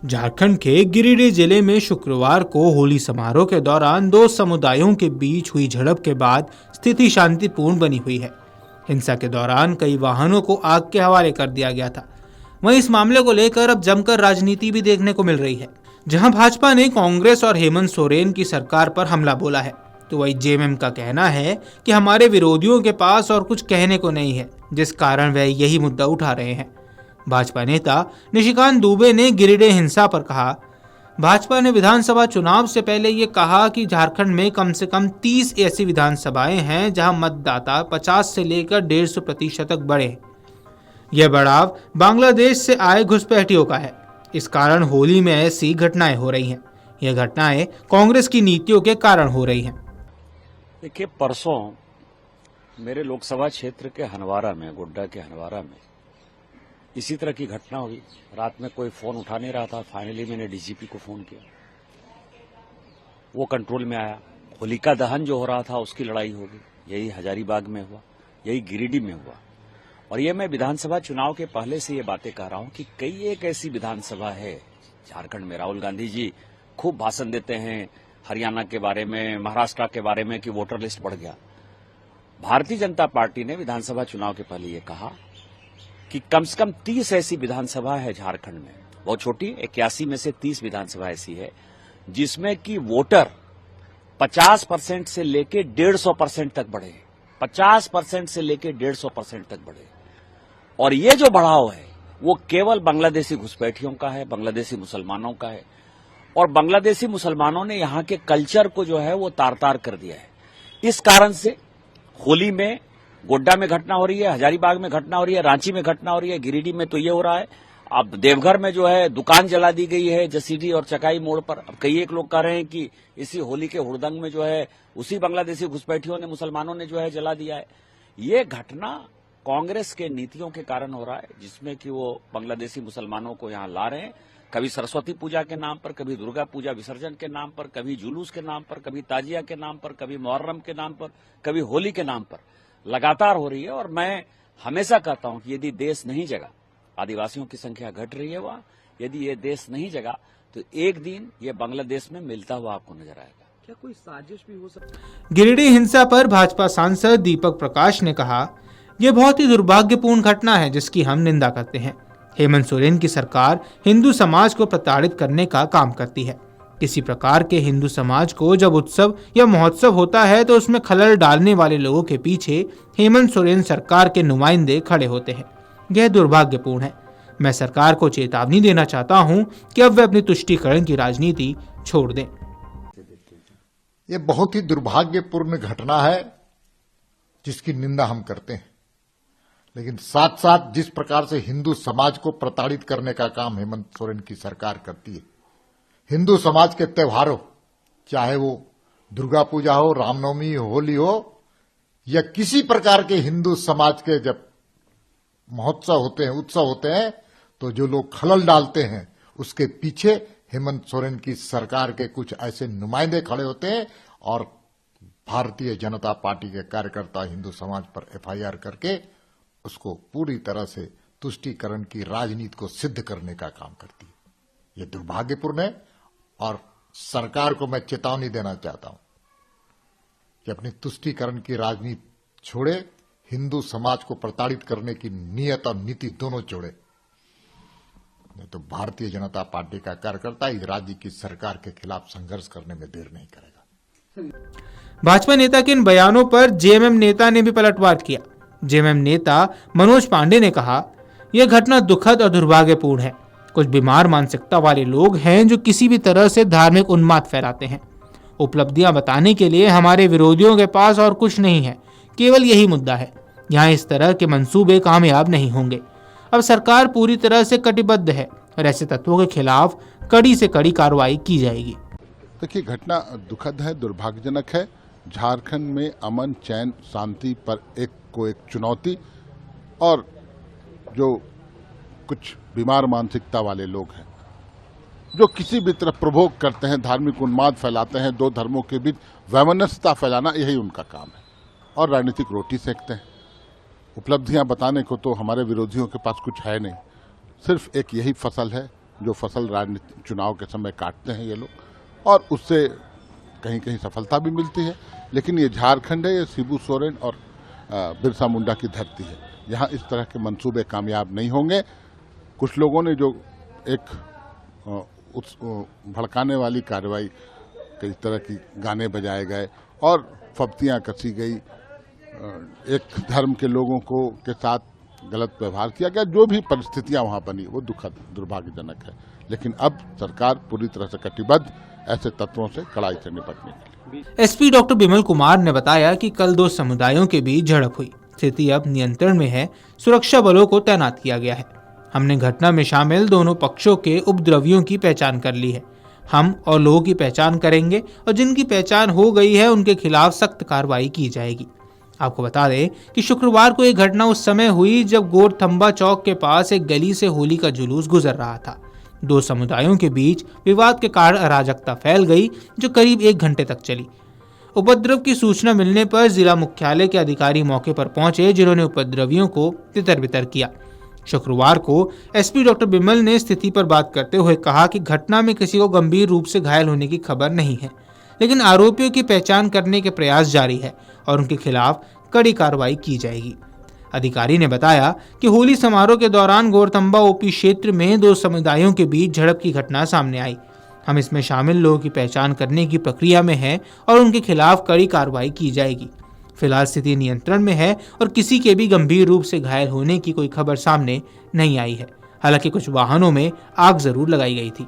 झारखंड के गिरिडीह जिले में शुक्रवार को होली समारोह के दौरान दो समुदायों के बीच हुई झड़प के बाद स्थिति शांतिपूर्ण बनी हुई है। हिंसा के दौरान कई वाहनों को आग के हवाले कर दिया गया था। वहीं इस मामले को लेकर अब जमकर राजनीति भी देखने को मिल रही है। जहां भाजपा ने कांग्रेस और हेमंत सोरेन की सरकार पर हमला बोला है, तो वही जेएमएम का कहना है कि हमारे विरोधियों के पास और कुछ कहने को नहीं है, जिस कारण वह यही मुद्दा उठा रहे हैं। भाजपा नेता निशिकांत दुबे ने गिरिडीह हिंसा पर कहा, भाजपा ने विधानसभा चुनाव से पहले ये कहा कि झारखंड में कम से कम 30 ऐसी विधानसभाएं हैं जहां मतदाता 50 से लेकर 150% तक बढ़े। यह बढ़ाव बांग्लादेश से आए घुसपैठियों का है। इस कारण होली में ऐसी घटनाएं हो रही हैं। यह घटनाएं कांग्रेस की नीतियों के कारण हो रही हैं। देखिए, परसों मेरे लोकसभा क्षेत्र के हनवारा में, गोड्डा के हनवारा में इसी तरह की घटना हुई। रात में कोई फोन उठा नहीं रहा था। फाइनली मैंने डीजीपी को फोन किया, वो कंट्रोल में आया। होलिका दहन जो हो रहा था उसकी लड़ाई हो गई। यही हजारीबाग में हुआ, यही गिरिडीह में हुआ। और ये मैं विधानसभा चुनाव के पहले से ये बातें कह रहा हूं कि कई एक ऐसी विधानसभा है झारखंड में। राहुल गांधी जी खूब भाषण देते हैं हरियाणा के बारे में, महाराष्ट्र के बारे में कि वोटर लिस्ट बढ़ गया। भारतीय जनता पार्टी ने विधानसभा चुनाव के पहले ये कहा कि कम से कम 30 ऐसी विधानसभा है झारखंड में, बहुत छोटी, 81 में से 30 विधानसभा ऐसी है जिसमें कि वोटर 50% से लेके 150% तक बढ़े। 50% से लेके 150% तक बढ़े। और ये जो बढ़ाव है वो केवल बांग्लादेशी घुसपैठियों का है, बांग्लादेशी मुसलमानों का है। और बांग्लादेशी मुसलमानों ने यहां के कल्चर को जो है वो तार-तार कर दिया है। इस कारण से होली में गोड्डा में घटना हो रही है, हजारीबाग में घटना हो रही है, रांची में घटना हो रही है, गिरिडीह में तो ये हो रहा है। अब देवघर में जो है दुकान जला दी गई है जसीडीह और चकाई मोड़ पर। अब कई एक लोग कह रहे हैं कि इसी होली के हुड़दंग में जो है उसी बांग्लादेशी घुसपैठियों ने, मुसलमानों ने जो है जला दिया है। ये घटना कांग्रेस के नीतियों के कारण हो रहा है, जिसमें कि वो बांग्लादेशी मुसलमानों को यहां ला रहे हैं। कभी सरस्वती पूजा के नाम पर, कभी दुर्गा पूजा विसर्जन के नाम पर, कभी जुलूस के नाम पर, कभी ताजिया के नाम पर, कभी मुहर्रम के नाम पर, कभी होली के नाम पर लगातार हो रही है। और मैं हमेशा कहता हूं कि यदि देश नहीं जगा, आदिवासियों की संख्या घट रही है वहां, यदि ये देश नहीं जगा तो एक दिन ये बांग्लादेश में मिलता हुआ आपको नजर आएगा। क्या कोई साजिश भी हो सकती है? गिरिडीह हिंसा पर भाजपा सांसद दीपक प्रकाश ने कहा, यह बहुत ही दुर्भाग्यपूर्ण घटना है जिसकी हम निंदा करते हैं। हेमंत सोरेन की सरकार हिंदू समाज को प्रताड़ित करने का काम करती है। किसी प्रकार के हिंदू समाज को जब उत्सव या महोत्सव होता है तो उसमें खलल डालने वाले लोगों के पीछे हेमंत सोरेन सरकार के नुमाइंदे खड़े होते हैं। यह दुर्भाग्यपूर्ण है। मैं सरकार को चेतावनी देना चाहता हूं कि अब वे अपनी तुष्टीकरण की राजनीति छोड़ दें। यह बहुत ही दुर्भाग्यपूर्ण घटना है जिसकी निंदा हम करते हैं। लेकिन साथ साथ जिस प्रकार से हिंदू समाज को प्रताड़ित करने का काम हेमंत सोरेन की सरकार करती है, हिंदू समाज के त्योहारों, चाहे वो दुर्गा पूजा हो, रामनवमी, होली हो, या किसी प्रकार के हिंदू समाज के जब महोत्सव होते हैं, उत्सव होते हैं, तो जो लोग खलल डालते हैं उसके पीछे हेमंत सोरेन की सरकार के कुछ ऐसे नुमाइंदे खड़े होते हैं। और भारतीय जनता पार्टी के कार्यकर्ता हिंदू समाज पर एफआईआर करके उसको पूरी तरह से तुष्टीकरण की राजनीति को सिद्ध करने का काम करती है। यह दुर्भाग्यपूर्ण है और सरकार को मैं चेतावनी देना चाहता हूं कि अपनी तुष्टीकरण की राजनीति छोड़े, हिंदू समाज को प्रताड़ित करने की नीयत और नीति दोनों छोड़े, नहीं तो भारतीय जनता पार्टी का कार्यकर्ता इस राज्य की सरकार के खिलाफ संघर्ष करने में देर नहीं करेगा। भाजपा नेता के इन बयानों पर जेएमएम नेता ने भी पलटवार किया। जेएमएम नेता मनोज पांडे ने कहा, यह घटना दुखद और दुर्भाग्यपूर्ण है। कुछ बीमार मानसिकता वाले लोग हैं जो किसी भी तरह से धार्मिक उन्माद फैलाते हैं। उपलब्धियां बताने के लिए हमारे विरोधियों के पास और कुछ नहीं है, केवल यही मुद्दा है। यहाँ इस तरह के मंसूबे कामयाब नहीं होंगे। अब सरकार पूरी तरह से कटिबद्ध है और ऐसे तत्वों के खिलाफ कड़ी से कड़ी कार्रवाई की जाएगी। देखिए, घटना दुखद है, दुर्भाग्यजनक है। झारखंड में अमन, चैन, शांति पर एक चुनौती, और जो कुछ बीमार मानसिकता वाले लोग हैं जो किसी भी तरह प्रभोग करते हैं, धार्मिक उन्माद फैलाते हैं, दो धर्मों के बीच वैमनस्यता फैलाना, यही उनका काम है। और राजनीतिक रोटी सेकते हैं। उपलब्धियां बताने को तो हमारे विरोधियों के पास कुछ है नहीं। सिर्फ एक यही फसल है जो फसल राजनीति चुनाव के समय काटते हैं ये लोग, और उससे कहीं कहीं सफलता भी मिलती है। लेकिन ये झारखंड है, ये शिबू सोरेन और बिरसा मुंडा की धरती है। यहाँ इस तरह के मंसूबे कामयाब नहीं होंगे। कुछ लोगों ने जो एक भड़काने वाली कार्रवाई, कई तरह की गाने बजाए गए और फब्तियां कसी गई, एक धर्म के लोगों को के साथ गलत व्यवहार किया गया, जो भी परिस्थितियां वहां बनी वो दुखद दुर्भाग्यजनक है। लेकिन अब सरकार पूरी तरह से कटिबद्ध ऐसे तत्वों से कड़ाई से निपटने के लिए। एसपी डॉक्टर बिमल कुमार ने बताया कि कल दो समुदायों के बीच झड़प हुई। स्थिति अब नियंत्रण में है, सुरक्षा बलों को तैनात किया गया है। हमने घटना में शामिल दोनों पक्षों के उपद्रवियों की पहचान कर ली है। हम और लोगों की पहचान करेंगे और जिनकी पहचान हो गई है उनके खिलाफ सख्त कार्रवाई की जाएगी। आपको बता दें कि शुक्रवार को एक घटना उस समय हुई जब गोरथंबा चौक के पास एक गली से होली का जुलूस गुजर रहा था। दो समुदायों के बीच विवाद के कारण अराजकता फैल गई, जो करीब 1 घंटे तक चली। उपद्रव की सूचना मिलने पर जिला मुख्यालय के अधिकारी मौके पर पहुंचे, जिन्होंने उपद्रवियों को तितर-बितर किया। शुक्रवार को एसपी डॉक्टर बिमल ने स्थिति पर बात करते हुए कहा कि घटना में किसी को गंभीर रूप से घायल होने की खबर नहीं है, लेकिन आरोपियों की पहचान करने के प्रयास जारी है और उनके खिलाफ कड़ी कार्रवाई की जाएगी। अधिकारी ने बताया कि होली समारोह के दौरान गोरतंबा ओपी क्षेत्र में दो समुदायों के बीच झड़प की घटना सामने आई। हम इसमें शामिल लोगों की पहचान करने की प्रक्रिया में हैं और उनके खिलाफ कड़ी कार्रवाई की जाएगी। फिलहाल स्थिति नियंत्रण में है और किसी के भी गंभीर रूप से घायल होने की कोई खबर सामने नहीं आई है। हालांकि कुछ वाहनों में आग जरूर लगाई गई थी।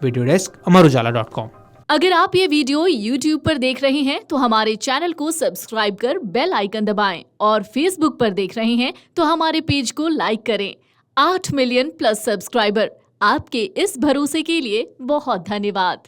वीडियो डेस्क अमरउजाला.com। अगर आप ये वीडियो YouTube पर देख रहे हैं तो हमारे चैनल को सब्सक्राइब कर बेल आइकन दबाएं और Facebook पर देख रहे हैं तो हमारे पेज को लाइक करें। 8 मिलियन प्लस सब्सक्राइबर, आपके इस भरोसे के लिए बहुत धन्यवाद।